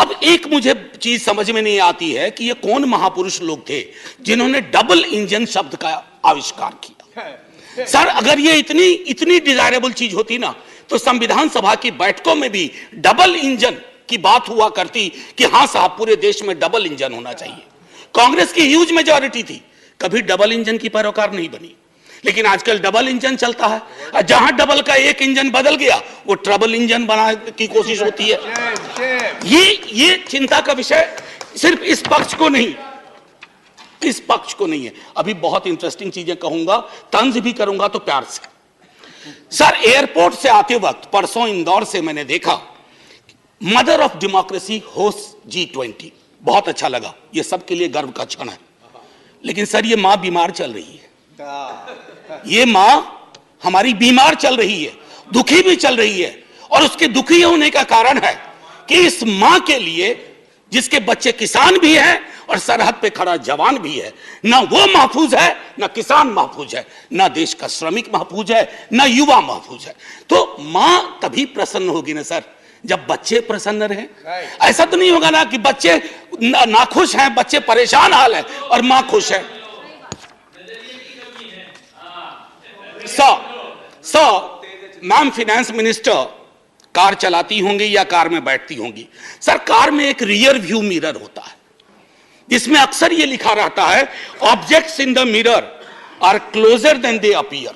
अब एक मुझे चीज समझ में नहीं आती है कि ये कौन महापुरुष लोग थे जिन्होंने डबल इंजन शब्द का आविष्कार किया। सर अगर ये इतनी डिजायरेबल चीज होती ना तो संविधान सभा की बैठकों में भी डबल इंजन की बात हुआ करती कि हां साहब पूरे देश में डबल इंजन होना चाहिए। कांग्रेस की ह्यूज मेजॉरिटी थी, कभी डबल इंजन की पैरोकार नहीं बनी। लेकिन आजकल डबल इंजन चलता है, जहां डबल का एक इंजन बदल गया वो ट्रबल इंजन बनाने की कोशिश होती है। ये चिंता का विषय सिर्फ इस पक्ष को नहीं है। अभी बहुत इंटरेस्टिंग चीजें कहूंगा, तंज भी करूंगा तो प्यार से। सर एयरपोर्ट से आते वक्त परसों इंदौर से मैंने देखा mother of democracy host G20, बहुत अच्छा लगा, ये सबके लिए गर्व का क्षण है। लेकिन सर ये मां बीमार चल रही है, ये मां हमारी बीमार चल रही है, दुखी भी चल रही है। और उसके दुखी होने का कारण है कि इस मां के लिए जिसके बच्चे किसान भी हैं और सरहद पे खड़ा जवान भी है, ना वो महफूज है, ना किसान महफूज है, ना देश का श्रमिक महफूज है, ना युवा महफूज है। तो मां तभी प्रसन्न होगी ना सर जब बच्चे प्रसन्न रहे। ऐसा तो नहीं होगा ना कि बच्चे नाखुश हैं, बच्चे परेशान हाल है और मां खुश है। मैम फिनेंस मिनिस्टर कार चलाती होंगी या कार में बैठती होंगी। सर कार में एक रियर व्यू मिरर होता है जिसमें अक्सर ये लिखा रहता है objects in the mirror are closer than they appear.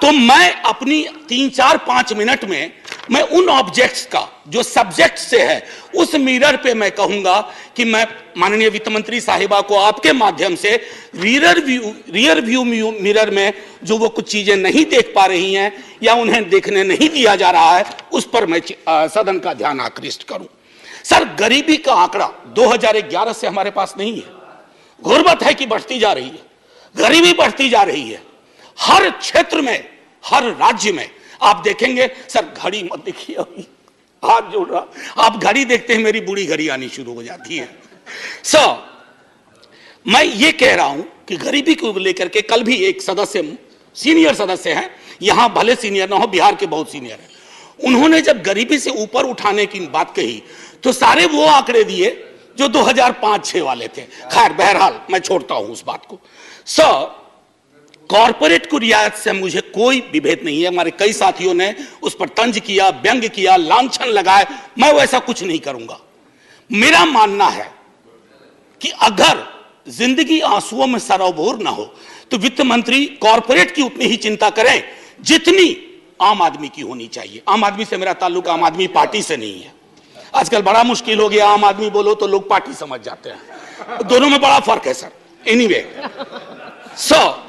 तो मैं अपनी 3-4-5 मिनट में मैं उन ऑब्जेक्ट्स का जो सब्जेक्ट से है उस मिरर पे मैं कहूंगा कि मैं माननीय वित्त मंत्री साहिबा को आपके माध्यम से रियर व्यू मिरर में जो वो कुछ चीजें नहीं देख पा रही हैं या उन्हें देखने नहीं दिया जा रहा है उस पर मैं सदन का ध्यान आकृष्ट करूं। सर गरीबी का आंकड़ा 2011 से हमारे पास नहीं है। गुर्बत है कि बढ़ती जा रही है, गरीबी बढ़ती जा रही है हर क्षेत्र में, हर राज्य में। आप देखेंगे सर, घड़ी मत देखिए, अभी हाथ जोड़ रहा, आप घड़ी देखते हैं मेरी बूढ़ी घड़ी आनी शुरू हो जाती है। सर मैं ये कह रहा हूं कि गरीबी को लेकर के कल भी एक सदस्य, सीनियर सदस्य हैं, यहां भले सीनियर ना हो, बिहार के बहुत सीनियर हैं, उन्होंने जब गरीबी से ऊपर उठाने की बात कही तो सारे वो आंकड़े दिए जो 2005-6 वाले थे। खैर बहरहाल मैं छोड़ता हूं उस बात को। सर कॉर्पोरेट को रियायत से मुझे कोई विभेद नहीं है। हमारे कई साथियों ने उस पर तंज किया, व्यंग किया, लांछन लगाए, मैं वैसा कुछ नहीं करूंगा। मेरा मानना है कि अगर जिंदगी आंसुओं में सरोबोर ना हो तो वित्त मंत्री कॉर्पोरेट की उतनी ही चिंता करें जितनी आम आदमी की होनी चाहिए। आम आदमी से मेरा ताल्लुक आम आदमी पार्टी से नहीं है। आजकल बड़ा मुश्किल हो गया, आम आदमी बोलो तो लोग पार्टी समझ जाते हैं, दोनों में बड़ा फर्क है सर। एनीवे सर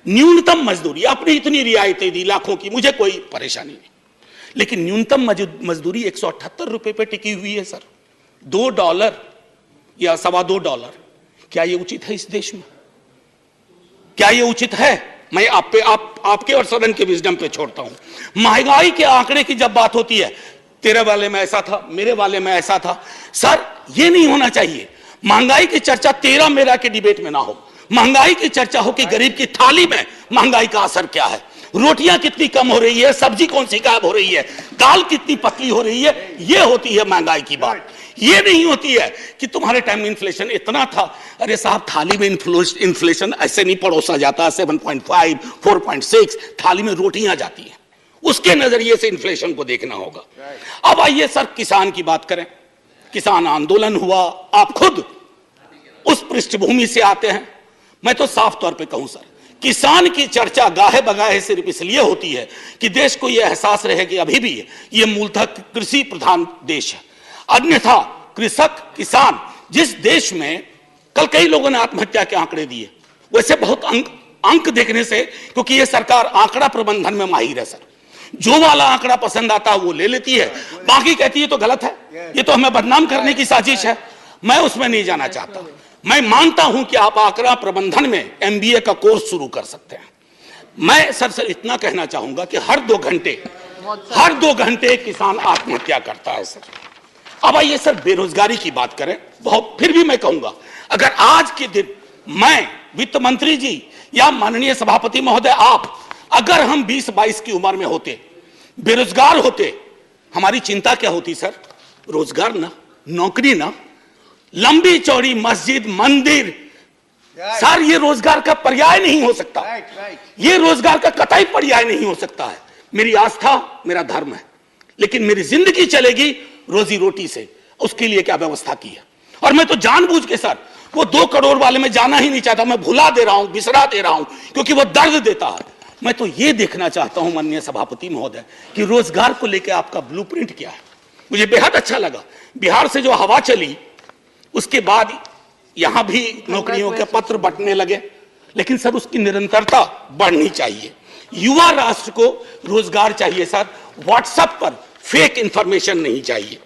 न्यूनतम मजदूरी, आपने इतनी रियायतें दी लाखों की, मुझे कोई परेशानी नहीं, लेकिन न्यूनतम मजदूरी 178 रुपए पे टिकी हुई है सर। $2 या $2.25, क्या ये उचित है इस देश में? क्या ये उचित है? मैं आपके और सदन के विजडम पे छोड़ता हूं। महंगाई के आंकड़े की जब बात होती है, तेरे वाले में ऐसा था, मेरे वाले में ऐसा था, सर ये नहीं होना चाहिए। महंगाई की चर्चा तेरा मेरा के डिबेट में ना हो, महंगाई की चर्चा हो कि गरीब की थाली में महंगाई का असर क्या है, रोटियां कितनी कम हो रही है, सब्जी कौन सी गायब हो रही है, दाल कितनी पतली हो रही है, ये होती है महंगाई की बात। ये नहीं होती है कि तुम्हारे टाइम में इन्फ्लेशन इतना था। अरे साहब थाली में इन्फ्लेशन ऐसे नहीं परोसा जाता, 7.5 4.6 थाली में रोटियां जाती हैं, उसके नजरिए से इन्फ्लेशन को देखना होगा। अब आइए सर किसान की बात करें। किसान आंदोलन हुआ, आप खुद उस पृष्ठभूमि से आते हैं। मैं तो साफ तौर पे कहूं सर, किसान की चर्चा गाहे बगाहे सिर्फ इसलिए होती है कि देश को यह एहसास रहे कि अभी भी ये मूलतः कृषि प्रधान देश है। अन्यथा कृषक किसान जिस देश में, कल कई लोगों ने आत्महत्या के आंकड़े दिए, वैसे बहुत अंक देखने से, क्योंकि ये सरकार आंकड़ा प्रबंधन में माहिर है सर, जो वाला आंकड़ा पसंद आता है वो ले लेती है, बाकी कहती है तो गलत है, ये तो हमें बदनाम करने की साजिश है। मैं उसमें नहीं जाना चाहता। मैं मानता हूं कि आप आंकड़ा प्रबंधन में MBA का कोर्स शुरू कर सकते हैं। मैं सर इतना कहना चाहूंगा कि हर 2 घंटे किसान आत्महत्या करता है सर। अब आइए सर बेरोजगारी की बात करें। बहुत फिर भी मैं कहूंगा, अगर आज के दिन मैं, वित्त मंत्री जी या माननीय सभापति महोदय आप, अगर हम 20-22 की उम्र में होते, बेरोजगार होते, हमारी चिंता क्या होती सर? रोजगार ना, नौकरी ना, लंबी चौड़ी मस्जिद, मंदिर, सर ये रोजगार का पर्याय नहीं हो सकता। ये रोजगार का कतई पर्याय नहीं हो सकता है। मेरी आस्था मेरा धर्म है, लेकिन मेरी जिंदगी चलेगी रोजी रोटी से, उसके लिए क्या व्यवस्था की है। और मैं तो जानबूझ के सर वो 2 करोड़ वाले में जाना ही नहीं चाहता, मैं भुला दे रहा हूं, बिसरा दे रहा हूं, क्योंकि वो दर्द देता है। मैं तो ये देखना चाहता हूं माननीय सभापति महोदय कि रोजगार को लेकर आपका ब्लूप्रिंट क्या है। मुझे बेहद अच्छा लगा बिहार से जो हवा चली, उसके बाद यहां भी नौकरियों के पत्र बंटने लगे, लेकिन सर उसकी निरंतरता बढ़नी चाहिए। युवा राष्ट्र को रोजगार चाहिए सर, व्हाट्सएप पर फेक इंफॉर्मेशन नहीं चाहिए।